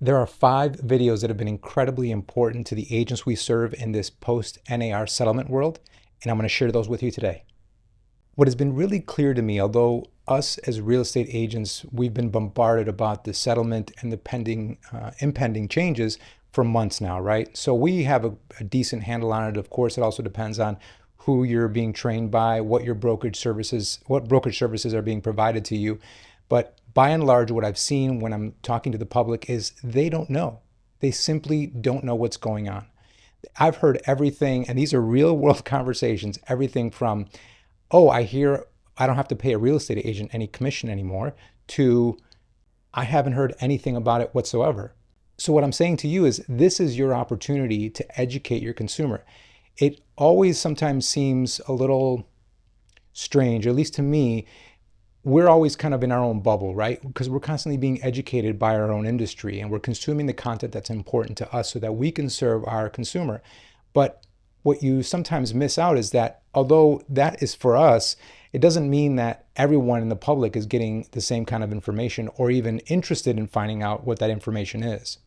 There are 5 videos that have been incredibly important to the agents we serve in this post-NAR settlement world, and I'm going to share those with you today. What has been really clear to me, although us as real estate agents, we've been bombarded about the settlement and the impending changes for months now, right? So we have a decent handle on it. Of course, it also depends on who you're being trained by, what brokerage services are being provided to you. But by and large, what I've seen when I'm talking to the public is they don't know. They simply don't know what's going on. I've heard everything, and these are real world conversations, everything from, oh, I hear I don't have to pay a real estate agent any commission anymore, to I haven't heard anything about it whatsoever. So what I'm saying to you is this is your opportunity to educate your consumer. It always sometimes seems a little strange, at least to me. We're always kind of in our own bubble, right? Because we're constantly being educated by our own industry and we're consuming the content that's important to us so that we can serve our consumer. But what you sometimes miss out is that although that is for us, it doesn't mean that everyone in the public is getting the same kind of information or even interested in finding out what that information is.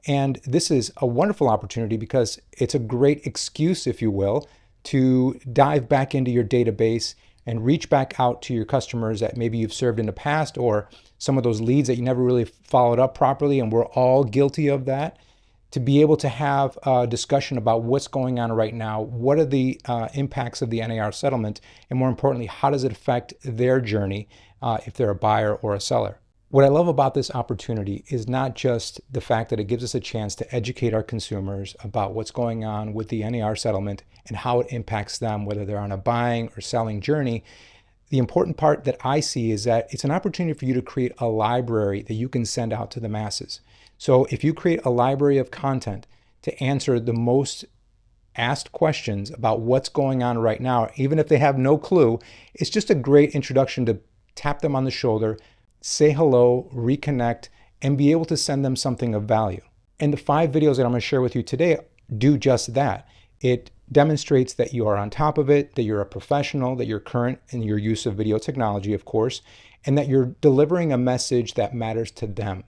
And this is a wonderful opportunity because it's a great excuse, if you will, to dive back into your database and reach back out to your customers that maybe you've served in the past, or some of those leads that you never really followed up properly, and we're all guilty of that, to be able to have a discussion about what's going on right now, what are the impacts of the NAR settlement, and more importantly, how does it affect their journey if they're a buyer or a seller. What I love about this opportunity is not just the fact that it gives us a chance to educate our consumers about what's going on with the NAR settlement and how it impacts them, whether they're on a buying or selling journey. The important part that I see is that it's an opportunity for you to create a library that you can send out to the masses. So if you create a library of content to answer the most asked questions about what's going on right now, even if they have no clue, it's just a great introduction to tap them on the shoulder, say hello, reconnect, and be able to send them something of value. And the 5 videos that I'm going to share with you today do just that. It demonstrates that you are on top of it, that you're a professional, that you're current in your use of video technology, of course, and that you're delivering a message that matters to them,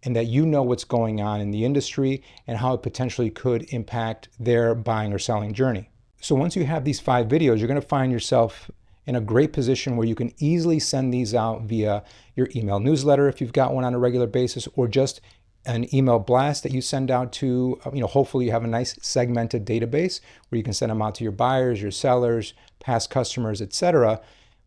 and that you know what's going on in the industry and how it potentially could impact their buying or selling journey. So once you have these 5 videos, you're going to find yourself in a great position where you can easily send these out via your email newsletter if you've got one on a regular basis, or just an email blast that you send out to, hopefully you have a nice segmented database where you can send them out to your buyers, your sellers, past customers, etc.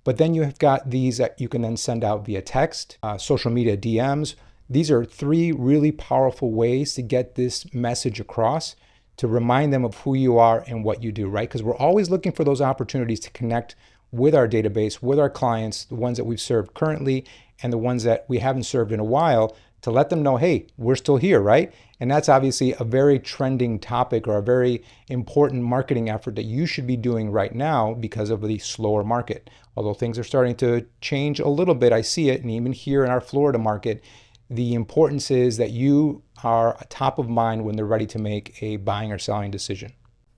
But then you have got these that you can then send out via text, social media DMs. These are 3 really powerful ways to get this message across, to remind them of who you are and what you do, right? Because we're always looking for those opportunities to connect with our database, with our clients, the ones that we've served currently and the ones that we haven't served in a while, to let them know, hey, we're still here, right? And that's obviously a very trending topic or a very important marketing effort that you should be doing right now because of the slower market. Although things are starting to change a little bit, I see it, and even here in our Florida market, the importance is that you are top of mind when they're ready to make a buying or selling decision.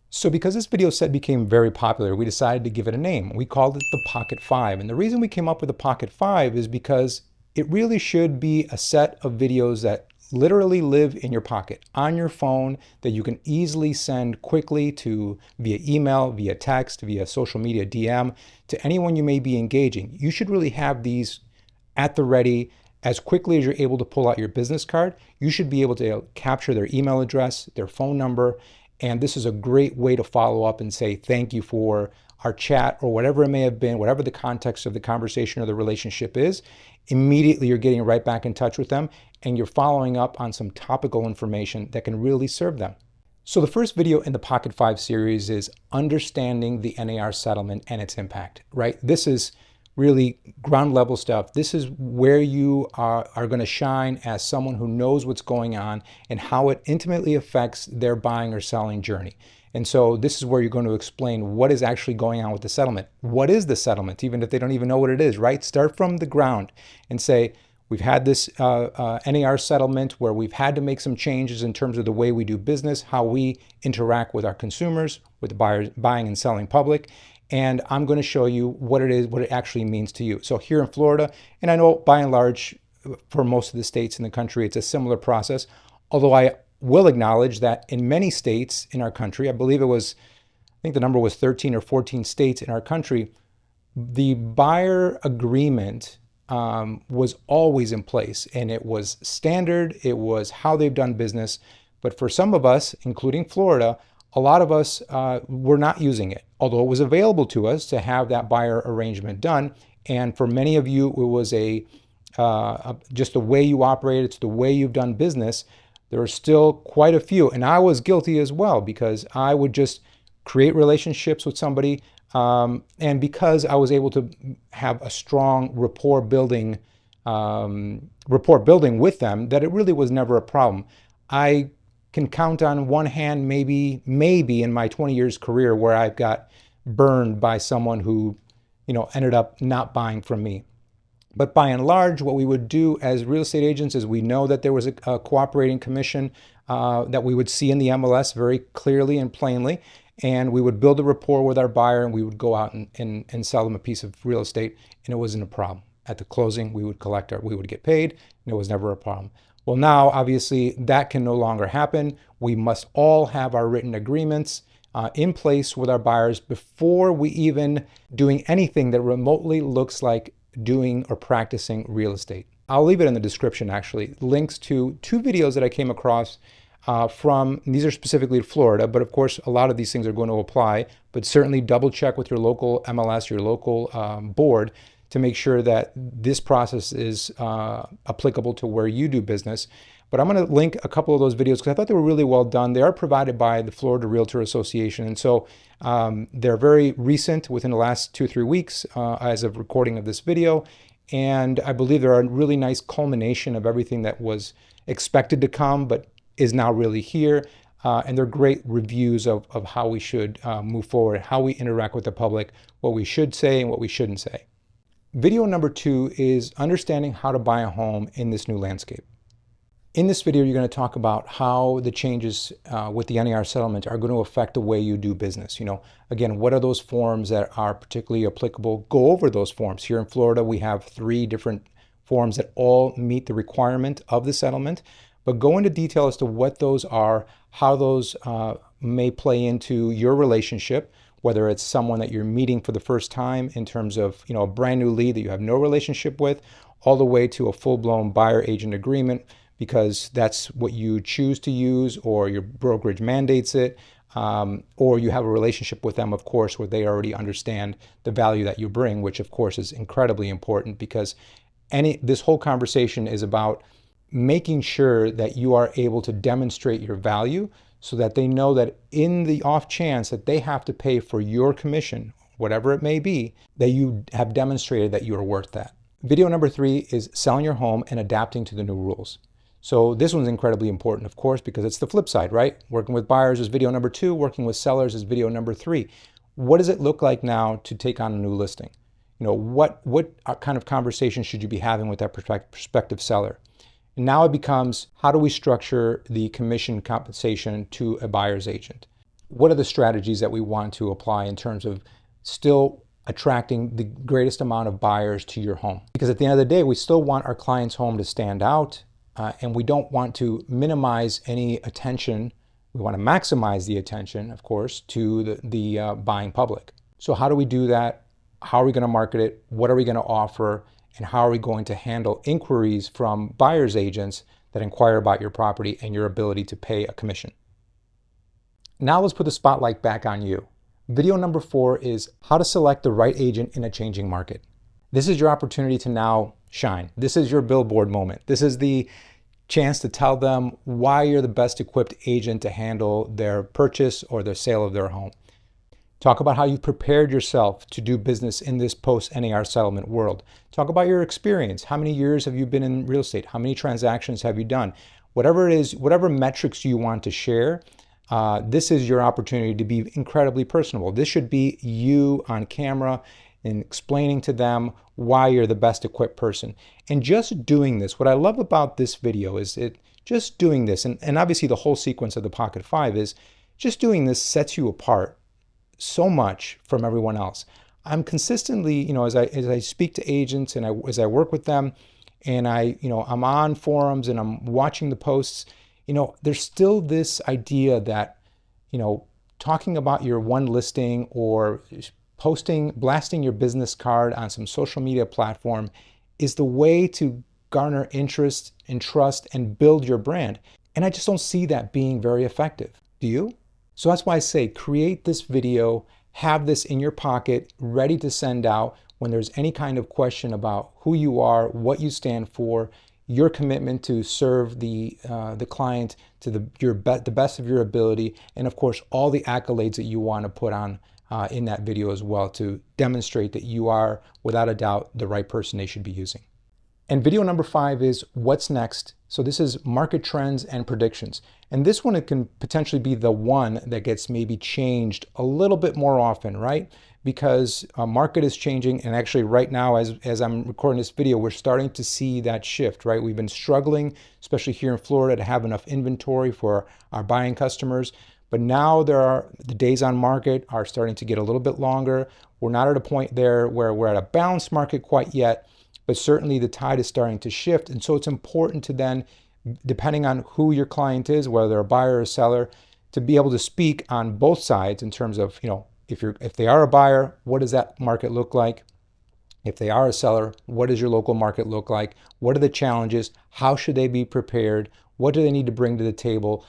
So because this video set became very popular, we decided to give it a name. We called it the Pocket5. And the reason we came up with the Pocket5 is because it really should be a set of videos that literally live in your pocket, on your phone, that you can easily send quickly to via email, via text, via social media DM, to anyone you may be engaging. You should really have these at the ready as quickly as you're able to pull out your business card. You should be able to capture their email address, their phone number, and this is a great way to follow up and say thank you for our chat or whatever it may have been, whatever the context of the conversation or the relationship is. Immediately you're getting right back in touch with them and you're following up on some topical information that can really serve them. So the first video in the Pocket5 series is understanding the NAR settlement and its impact, right? This is really ground level stuff. This is where you are going to shine as someone who knows what's going on and how it intimately affects their buying or selling journey. And so this is where you're going to explain what is actually going on with the settlement. What is the settlement, even if they don't even know what it is, right? Start from the ground and say, we've had this NAR settlement where we've had to make some changes in terms of the way we do business, how we interact with our consumers, with the buying and selling public. And I'm going to show you what it is, what it actually means to you. So here in Florida, and I know by and large for most of the states in the country, it's a similar process. Although I will acknowledge that in many states in our country, I think the number was 13 or 14 states in our country, the buyer agreement was always in place, and it was standard. It was how they've done business. But for some of us, including Florida, a lot of us were not using it, although it was available to us to have that buyer arrangement done. And for many of you, it was just the way you operated, it's the way you've done business. There are still quite a few, and I was guilty as well, because I would just create relationships with somebody, and because I was able to have a strong rapport building with them, that it really was never a problem. I can count on one hand, maybe in my 20 years career, where I've got burned by someone who, ended up not buying from me. But by and large, what we would do as real estate agents is we know that there was a cooperating commission that we would see in the MLS very clearly and plainly. And we would build a rapport with our buyer, and we would go out and sell them a piece of real estate, and it wasn't a problem. At the closing, we would get paid, and it was never a problem. Well, now, obviously, that can no longer happen. We must all have our written agreements in place with our buyers before we even doing anything that remotely looks like doing or practicing real estate. I'll leave it in the description, actually, links to 2 videos that I came across these are specifically to Florida, but of course, a lot of these things are going to apply, but certainly double check with your local MLS, your local board, to make sure that this process is applicable to where you do business. But I'm going to link a couple of those videos because I thought they were really well done. They are provided by the Florida Realtor Association, and so they're very recent, within the last 2 or 3 weeks as of recording of this video. And I believe they're a really nice culmination of everything that was expected to come, but is now really here. And they're great reviews of how we should move forward, how we interact with the public, what we should say and what we shouldn't say. Video number 2 is understanding how to buy a home in this new landscape. In this video, you're going to talk about how the changes with the NAR settlement are going to affect the way you do business. Again, what are those forms that are particularly applicable? Go over those forms. Here in Florida, we have 3 different forms that all meet the requirement of the settlement. But go into detail as to what those are, how those may play into your relationship, whether it's someone that you're meeting for the first time in terms of a brand new lead that you have no relationship with, all the way to a full-blown buyer-agent agreement, because that's what you choose to use, or your brokerage mandates it, or you have a relationship with them, of course, where they already understand the value that you bring, which of course is incredibly important, because this whole conversation is about making sure that you are able to demonstrate your value so that they know that in the off chance that they have to pay for your commission, whatever it may be, that you have demonstrated that you are worth that. Video number 3 is selling your home and adapting to the new rules. So this one's incredibly important, of course, because it's the flip side, right? Working with buyers is video number 2, working with sellers is video number 3. What does it look like now to take on a new listing? What kind of conversation should you be having with that prospective seller? And now it becomes, how do we structure the commission compensation to a buyer's agent? What are the strategies that we want to apply in terms of still attracting the greatest amount of buyers to your home? Because at the end of the day, we still want our client's home to stand out, and we don't want to minimize any attention. We want to maximize the attention, of course, to the buying public. So how do we do that? How are we going to market it? What are we going to offer? And how are we going to handle inquiries from buyer's agents that inquire about your property and your ability to pay a commission? Now let's put the spotlight back on you. Video number 4 is how to select the right agent in a changing market. This is your opportunity to now shine. This is your billboard moment. This is the chance to tell them why you're the best equipped agent to handle their purchase or their sale of their home. Talk about how you prepared yourself to do business in this post-NAR settlement world. Talk about your experience. How many years have you been in real estate? How many transactions have you done? Whatever it is, whatever metrics you want to share, this is your opportunity to be incredibly personable. This should be you on camera and explaining to them why you're the best equipped person. And just doing this, what I love about this video is just doing this, and obviously the whole sequence of the Pocket5 is just doing this sets you apart so much from everyone else. I'm consistently, as I speak to agents and as I work with them, and I'm on forums and I'm watching the posts, there's still this idea that, talking about your one listing or blasting your business card on some social media platform is the way to garner interest and trust and build your brand. And I just don't see that being very effective. Do you? So that's why I say create this video, have this in your pocket, ready to send out when there's any kind of question about who you are, what you stand for, your commitment to serve the client to the best of your ability, and of course all the accolades that you want to put on in that video as well to demonstrate that you are without a doubt the right person they should be using. And video number 5 is what's next. So this is market trends and predictions. And this one, it can potentially be the one that gets maybe changed a little bit more often, right? Because market is changing, and actually right now as I'm recording this video, we're starting to see that shift, right? We've been struggling, especially here in Florida, to have enough inventory for our buying customers. But now the days on market are starting to get a little bit longer. We're not at a point there where we're at a balanced market quite yet, but certainly the tide is starting to shift. And so it's important to then, depending on who your client is, whether they're a buyer or a seller, to be able to speak on both sides in terms of, if they are a buyer, what does that market look like? If they are a seller, what does your local market look like? What are the challenges? How should they be prepared? What do they need to bring to the table?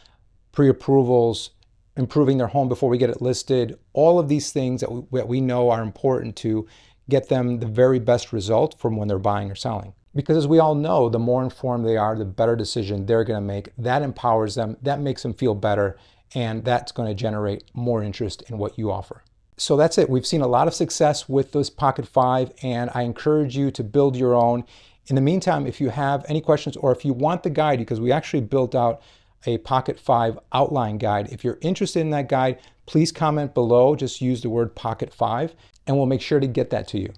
Pre-approvals, improving their home before we get it listed, all of these things that we know are important to get them the very best result from when they're buying or selling. Because as we all know, the more informed they are, the better decision they're going to make. That empowers them, that makes them feel better, and that's going to generate more interest in what you offer. So that's it. We've seen a lot of success with this Pocket5, and I encourage you to build your own. In the meantime, if you have any questions or if you want the guide, because we actually built out a Pocket5 outline guide. If you're interested in that guide, please comment below. Just use the word Pocket5 and we'll make sure to get that to you.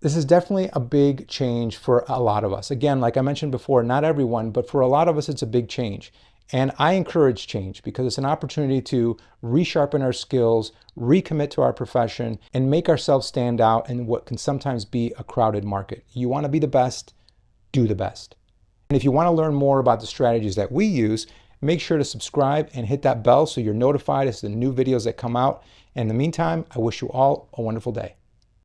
This is definitely a big change for a lot of us. Again, like I mentioned before, not everyone, but for a lot of us, it's a big change. And I encourage change because it's an opportunity to resharpen our skills, recommit to our profession, and make ourselves stand out in what can sometimes be a crowded market. You want to be the best, do the best. And if you want to learn more about the strategies that we use, make sure to subscribe and hit that bell so you're notified as the new videos that come out. And in the meantime, I wish you all a wonderful day.